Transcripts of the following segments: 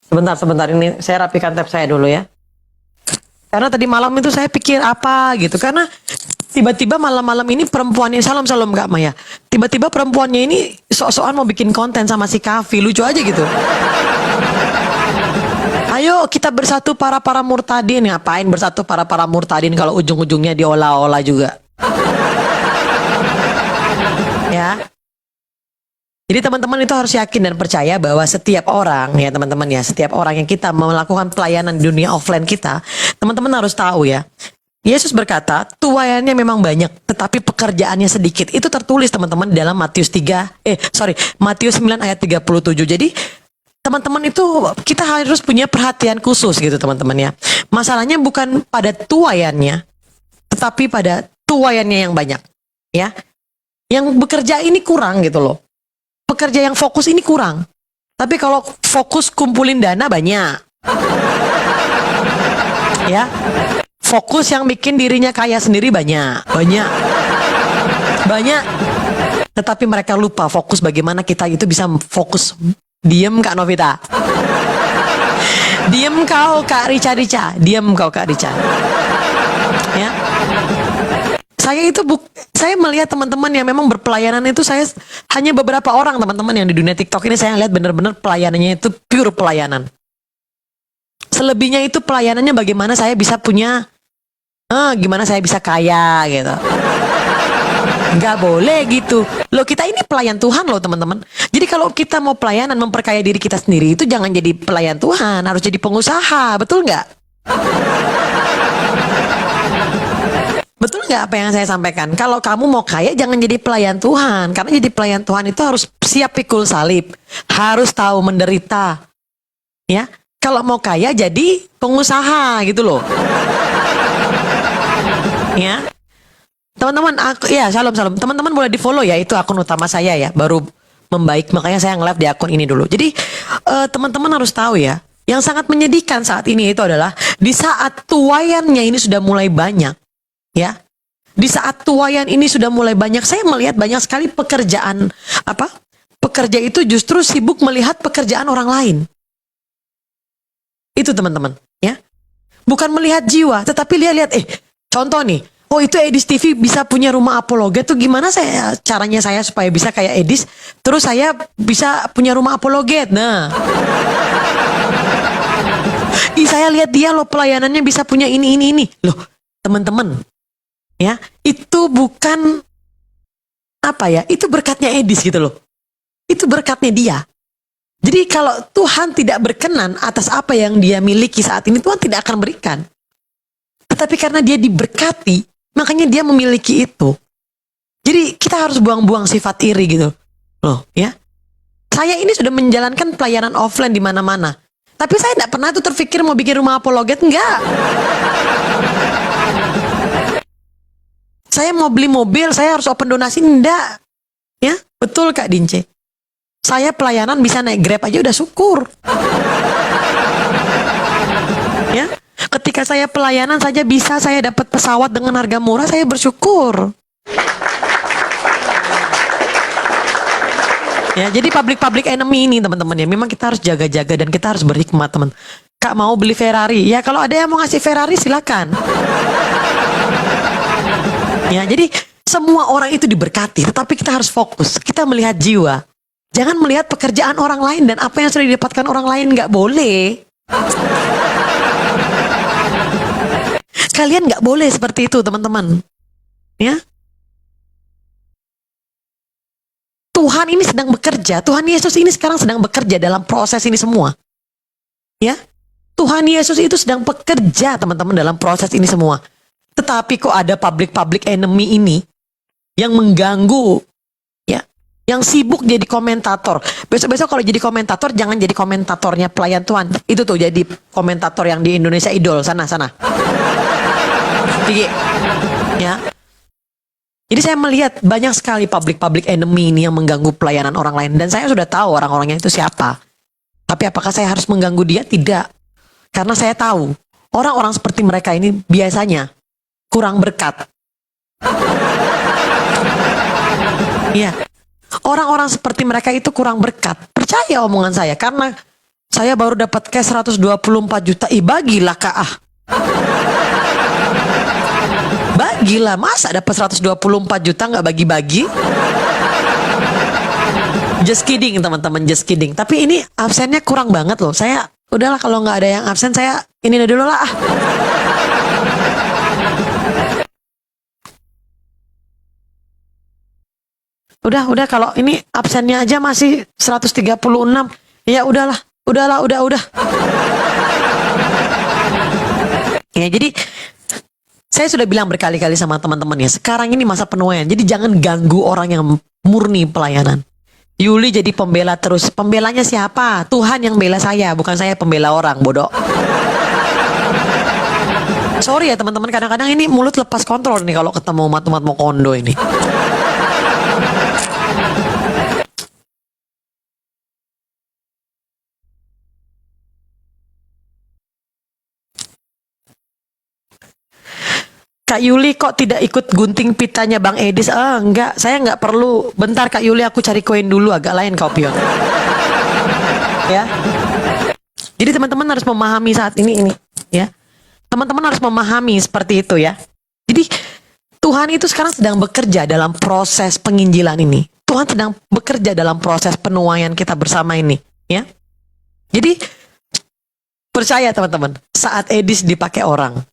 Sebentar ini saya rapikan tab saya dulu ya. Karena tadi malam itu saya pikir apa gitu. Karena tiba-tiba malam-malam ini perempuannya, salam Kak Maya. Tiba-tiba perempuannya ini sok-sokan mau bikin konten sama si Kavi. Lucu aja gitu. Ayo kita bersatu para murtadin. Ngapain bersatu para murtadin kalau ujung-ujungnya diolah-olah juga. Ya. Jadi teman-teman itu harus yakin dan percaya bahwa setiap orang ya teman-teman ya, setiap orang yang kita melakukan pelayanan di dunia offline kita, teman-teman harus tahu ya. Yesus berkata, tuaiannya memang banyak, tetapi pekerjaannya sedikit. Itu tertulis teman-teman dalam Matius 9 ayat 37. Jadi teman-teman itu kita harus punya perhatian khusus gitu teman-teman ya. Masalahnya bukan pada tuaiannya, tetapi pada tuaiannya yang banyak ya. Yang bekerja ini kurang gitu loh. Pekerja yang fokus ini kurang. Tapi kalau fokus kumpulin dana banyak. Ya. Fokus yang bikin dirinya kaya sendiri banyak. Banyak. Tetapi mereka lupa fokus bagaimana kita itu bisa fokus. Diem Kak Novita. Diem kau Kak Rica. Diem kau Kak Rica. Ya. Saya melihat teman-teman yang memang berpelayanan itu, saya hanya beberapa orang teman-teman yang di dunia TikTok ini saya lihat benar-benar pelayanannya itu pure pelayanan. Selebihnya itu pelayanannya bagaimana saya bisa punya, gimana saya bisa kaya gitu. Nggak boleh gitu. Loh kita ini pelayan Tuhan loh teman-teman. Jadi kalau kita mau pelayanan memperkaya diri kita sendiri itu jangan jadi pelayan Tuhan, harus jadi pengusaha, betul nggak? Betul nggak apa yang saya sampaikan? Kalau kamu mau kaya, jangan jadi pelayan Tuhan. Karena jadi pelayan Tuhan itu harus siap pikul salib. Harus tahu menderita. Ya, kalau mau kaya, jadi pengusaha gitu loh. Ya, teman-teman, shalom. Teman-teman boleh di follow ya, itu akun utama saya ya. Baru membaik, makanya saya nge-live di akun ini dulu. Jadi, teman-teman harus tahu ya. Yang sangat menyedihkan saat ini itu adalah, di saat tuaiannya ini sudah mulai banyak. Ya, di saat tuaian ini sudah mulai banyak, saya melihat banyak sekali pekerja itu justru sibuk melihat pekerjaan orang lain. Itu teman-teman, ya. Bukan melihat jiwa, tetapi lihat, contoh nih, oh itu Edis TV bisa punya rumah apologet tuh gimana caranya saya supaya bisa kayak Edis, terus saya bisa punya rumah apologet. Nah. Saya lihat dia loh pelayanannya bisa punya ini. Loh, teman-teman. Ya, itu bukan itu berkatnya Edis gitu loh. Itu berkatnya dia. Jadi kalau Tuhan tidak berkenan atas apa yang dia miliki saat ini, Tuhan tidak akan berikan. Tetapi karena dia diberkati, makanya dia memiliki itu. Jadi kita harus buang-buang sifat iri gitu loh, ya. Saya ini sudah menjalankan pelayanan offline di mana-mana. Tapi saya tidak pernah tuh terpikir mau bikin rumah apologet, enggak. Saya mau beli mobil, saya harus open donasi, enggak. Ya, betul Kak Dince. Saya pelayanan bisa naik Grab aja udah syukur. Ya, ketika saya pelayanan saja bisa saya dapat pesawat dengan harga murah, saya bersyukur. Ya, jadi public enemy ini teman-teman ya, memang kita harus jaga-jaga dan kita harus berhikmat teman. Kak mau beli Ferrari, ya kalau ada yang mau ngasih Ferrari silakan. Ya, jadi semua orang itu diberkati, tetapi kita harus fokus. Kita melihat jiwa. Jangan melihat pekerjaan orang lain dan apa yang sudah didapatkan orang lain, nggak boleh. Kalian nggak boleh seperti itu, teman-teman. Ya. Tuhan ini sedang bekerja. Tuhan Yesus ini sekarang sedang bekerja dalam proses ini semua. Ya. Tuhan Yesus itu sedang bekerja, teman-teman, dalam proses ini semua. Tetapi kok ada public enemy ini yang mengganggu, ya, yang sibuk jadi komentator. Besok-besok kalau jadi komentator jangan jadi komentatornya pelayan Tuhan. Itu tuh jadi komentator yang di Indonesia Idol sana. Gigi, ya. Jadi saya melihat banyak sekali public enemy ini yang mengganggu pelayanan orang lain dan saya sudah tahu orang-orangnya itu siapa. Tapi apakah saya harus mengganggu dia? Tidak. Karena saya tahu orang-orang seperti mereka ini biasanya kurang berkat. Iya. Orang-orang seperti mereka itu kurang berkat. Percaya omongan saya. Karena Saya baru dapat cash 124 juta. Ih, bagilah Kak ah. Bagilah, masa dapat 124 juta nggak bagi-bagi? Just kidding teman-teman, just kidding. Tapi ini absennya kurang banget loh. Saya udahlah kalau nggak ada yang absen saya ini dulu lah ah. Udah kalau ini absennya aja masih 136. Ya udahlah, udah. Ya jadi saya sudah bilang berkali-kali sama teman-teman ya, sekarang ini masa penuaian. Jadi jangan ganggu orang yang murni pelayanan. Yuli jadi pembela terus. Pembelanya siapa? Tuhan yang bela saya, bukan saya pembela orang, bodoh. Sorry ya teman-teman, kadang-kadang ini mulut lepas kontrol nih kalau ketemu umat-umat mau kondo ini. Kak Yuli kok tidak ikut gunting pitanya Bang Edis? Enggak, saya nggak perlu. Bentar Kak Yuli, aku cari koin dulu, agak lain kau pion. Ya. Jadi teman-teman harus memahami saat ini ya. Teman-teman harus memahami seperti itu ya. Jadi Tuhan itu sekarang sedang bekerja dalam proses penginjilan ini. Tuhan sedang bekerja dalam proses penuaian kita bersama ini, ya. Jadi percaya teman-teman, saat Edis dipakai orang,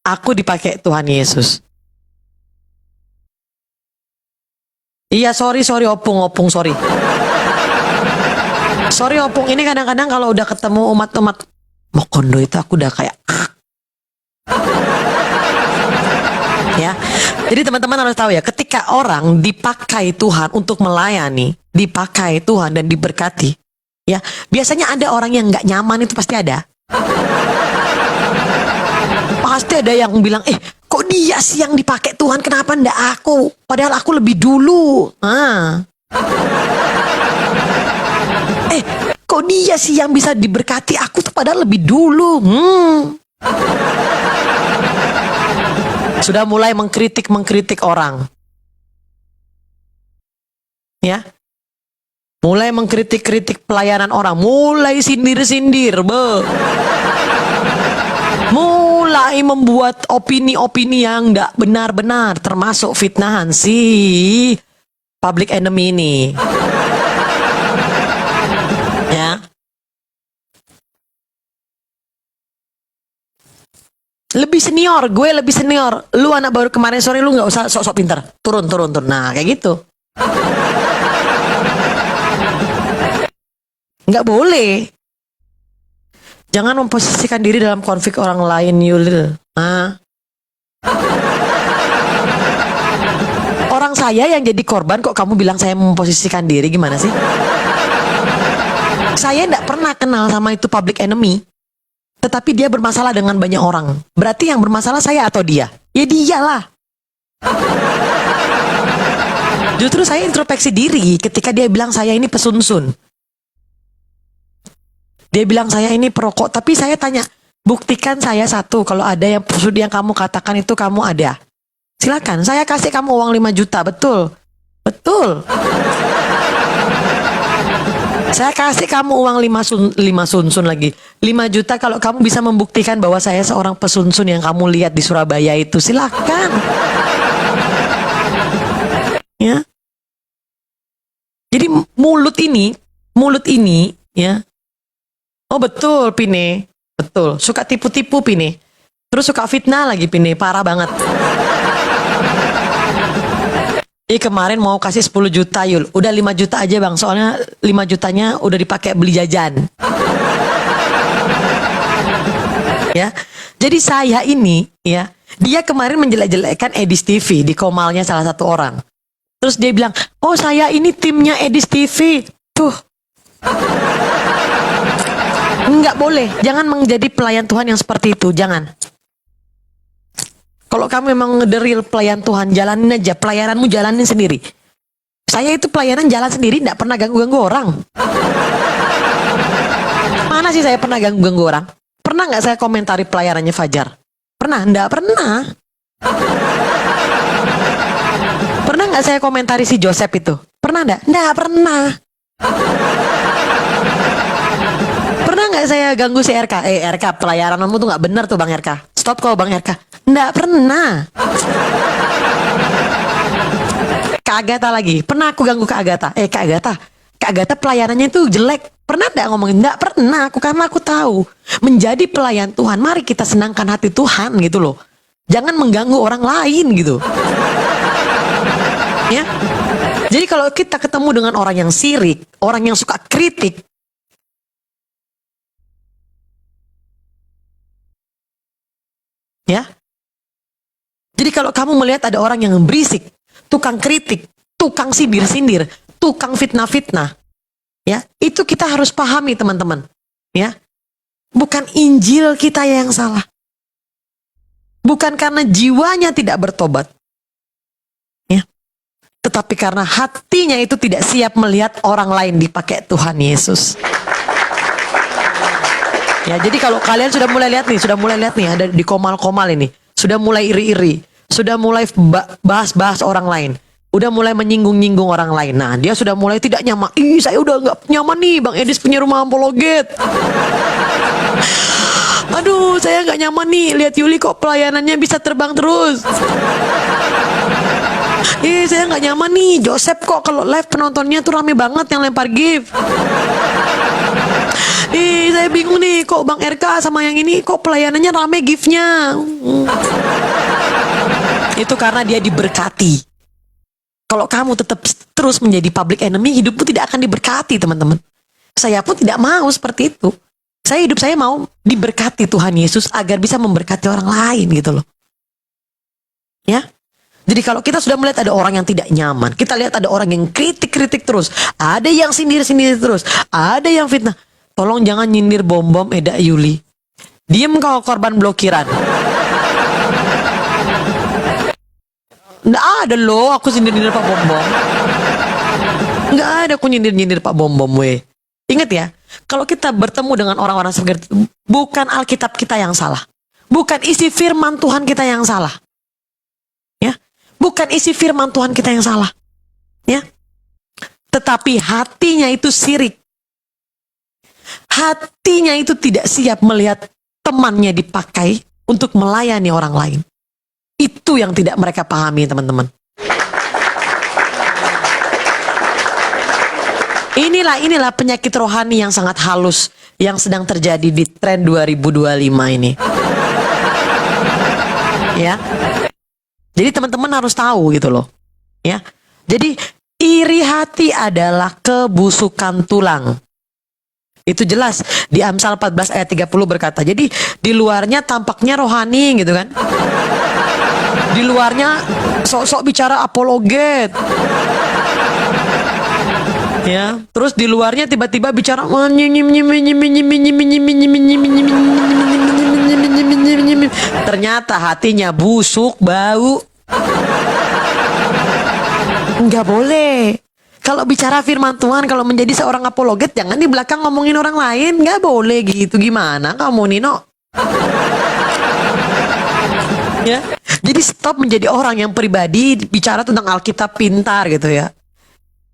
aku dipakai Tuhan Yesus. Iya, sorry opung, sorry. Sorry opung, ini kadang-kadang kalau udah ketemu umat-umat Mokondo itu aku udah kayak ya. Jadi teman-teman harus tahu ya, ketika orang dipakai Tuhan untuk melayani, dipakai Tuhan dan diberkati, ya, biasanya ada orang yang nggak nyaman, itu pasti ada. Pasti ada yang bilang, kok dia sih yang dipakai Tuhan, kenapa ndak aku? Padahal aku lebih dulu. Kok dia sih yang bisa diberkati, aku tuh padahal lebih dulu. Sudah mulai mengkritik orang. Ya. Mulai mengkritik pelayanan orang, mulai sindir-sindir, mulai membuat opini-opini yang nggak benar-benar, termasuk fitnahan si public enemy ini. Ya. Lebih senior, gue lebih senior. Lu anak baru kemarin sore, lu nggak usah sok-sok pintar. Turun. Nah, kayak gitu. Nggak boleh. Jangan memposisikan diri dalam konflik orang lain, Yul. Orang saya yang jadi korban, kok kamu bilang saya memposisikan diri, gimana sih? Saya nggak pernah kenal sama itu public enemy. Tetapi dia bermasalah dengan banyak orang. Berarti yang bermasalah saya atau dia? Ya dialah. Justru saya introspeksi diri ketika dia bilang saya ini pesunsun. Dia bilang saya ini perokok. Tapi saya tanya, buktikan saya satu. Kalau ada yang kamu katakan itu kamu ada. Silakan, saya kasih kamu uang 5 juta. Betul. Saya kasih kamu uang 5 sunsun lagi. 5 juta kalau kamu bisa membuktikan bahwa saya seorang pesunsun yang kamu lihat di Surabaya itu. Silakan. Ya. Jadi mulut ini ya. Oh betul Pine. Betul. Suka tipu-tipu Pine. Terus suka fitnah lagi Pine. Parah banget. Kemarin mau kasih 10 juta Yul. Udah 5 juta aja bang. Soalnya 5 jutanya udah dipakai beli jajan. Ya. Jadi saya ini ya, dia kemarin menjelek-jelekkan Edis TV di komalnya salah satu orang. Terus dia bilang, oh saya ini timnya Edis TV. Tuh. Enggak boleh. Jangan menjadi pelayan Tuhan yang seperti itu. Jangan. Kalau kamu memang the real pelayan Tuhan, jalanin aja. Pelayananmu jalanin sendiri. Saya itu pelayanan jalan sendiri, tidak pernah ganggu-ganggu orang. Mana sih saya pernah ganggu-ganggu orang? Pernah nggak saya komentari pelayanannya Fajar? Pernah? Nggak pernah. Pernah nggak saya komentari si Joseph itu? Pernah nggak? Nggak pernah. saya ganggu si RK. RK, pelayananmu tuh nggak benar tuh Bang RK. Stop kok Bang RK. Nggak pernah. Kak Agatha lagi. Pernah aku ganggu Kak Agatha. Kak Agatha. Kak Agatha pelayanannya itu jelek. Pernah nggak ngomongin? Nggak pernah. Karena aku tahu. Menjadi pelayan Tuhan. Mari kita senangkan hati Tuhan gitu loh. Jangan mengganggu orang lain gitu. Ya. Jadi kalau kita ketemu dengan orang yang sirik, orang yang suka kritik, ya. Jadi kalau kamu melihat ada orang yang berisik, tukang kritik, tukang sindir-sindir, tukang fitnah-fitnah, ya, itu kita harus pahami teman-teman, ya. Bukan Injil kita yang salah. Bukan karena jiwanya tidak bertobat. Ya. Tetapi karena hatinya itu tidak siap melihat orang lain dipakai Tuhan Yesus. Ya, jadi kalau kalian sudah mulai lihat nih, ada di komal-komal ini, sudah mulai iri-iri, sudah mulai bahas-bahas orang lain, udah mulai menyinggung-nyinggung orang lain. Nah, dia sudah mulai tidak nyaman. Saya udah nggak nyaman nih, Bang Edis punya rumah apologet. Aduh, saya nggak nyaman nih, lihat Yuli kok pelayanannya bisa terbang terus. Saya nggak nyaman nih, Joseph kok kalau live penontonnya tuh rame banget yang lempar gift. Saya bingung nih, kok Bang RK sama yang ini kok pelayanannya rame giftnya. Itu karena dia diberkati. Kalau kamu tetap terus menjadi public enemy, hidupmu tidak akan diberkati, teman-teman. Saya pun tidak mau seperti itu. Hidup saya mau diberkati Tuhan Yesus agar bisa memberkati orang lain gitu loh. Ya. Jadi kalau kita sudah melihat ada orang yang tidak nyaman, kita lihat ada orang yang kritik-kritik terus, ada yang sindir-sindir terus, ada yang fitnah. Tolong jangan nyindir bom-bom Eda Yuli. Diem kau korban blokiran. Nggak ada loh aku sindir-nyindir Pak Bom-bom. Nggak ada aku nyindir-nyindir Pak Bom-bom weh. Ingat ya, kalau kita bertemu dengan orang-orang seperti itu, bukan Alkitab kita yang salah. Bukan isi firman Tuhan kita yang salah. Ya, bukan isi firman Tuhan kita yang salah. Ya. Tetapi hatinya itu sirik. Hatinya itu tidak siap melihat temannya dipakai untuk melayani orang lain. Itu yang tidak mereka pahami, teman-teman. Inilah penyakit rohani yang sangat halus yang sedang terjadi di tren 2025 ini. Ya. Jadi teman-teman harus tahu gitu loh. Ya. Jadi iri hati adalah kebusukan tulang. Itu jelas di Amsal 14 ayat 30 berkata. Jadi di luarnya tampaknya rohani gitu kan. Di luarnya sok-sok bicara apologet. Ya, terus di luarnya tiba-tiba bicara ternyata hatinya busuk, bau. Enggak boleh. Kalau bicara firman Tuhan, kalau menjadi seorang apologet, jangan di belakang ngomongin orang lain. Enggak boleh gitu. Gimana kamu, Nino? Ya. Jadi stop menjadi orang yang pribadi bicara tentang Alkitab pintar gitu ya.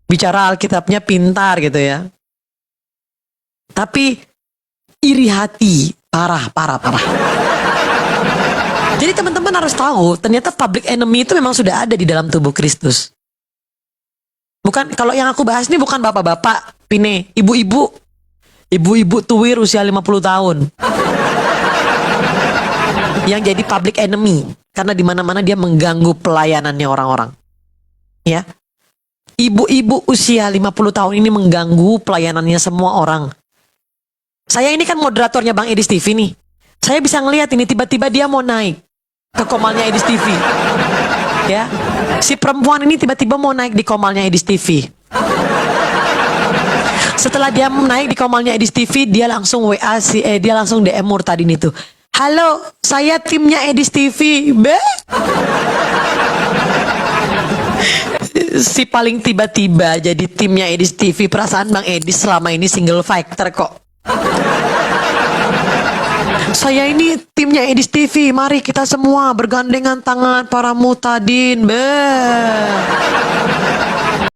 Bicara Alkitabnya pintar gitu ya. Tapi iri hati, parah. Jadi teman-teman harus tahu, ternyata public enemy itu memang sudah ada di dalam tubuh Kristus. Bukan, kalau yang aku bahas ini bukan bapak-bapak, Pine, ibu-ibu. Ibu-ibu tuwir usia 50 tahun. Yang jadi public enemy. Karena di mana-mana dia mengganggu pelayanannya orang-orang. Ya. Ibu-ibu usia 50 tahun ini mengganggu pelayanannya semua orang. Saya ini kan moderatornya Bang Edis TV nih. Saya bisa ngelihat ini tiba-tiba dia mau naik ke komalnya Edis TV. Ya. Si perempuan ini tiba-tiba mau naik di komalnya Edis TV. Setelah dia naik di komalnya Edis TV, dia langsung WA dia langsung DM Murtadin itu. Halo, saya timnya Edis TV. Si paling tiba-tiba jadi timnya Edis TV. Perasaan Bang Edis selama ini single fighter kok. Saya ini timnya Edis TV. Mari kita semua bergandengan tangan para mutadin.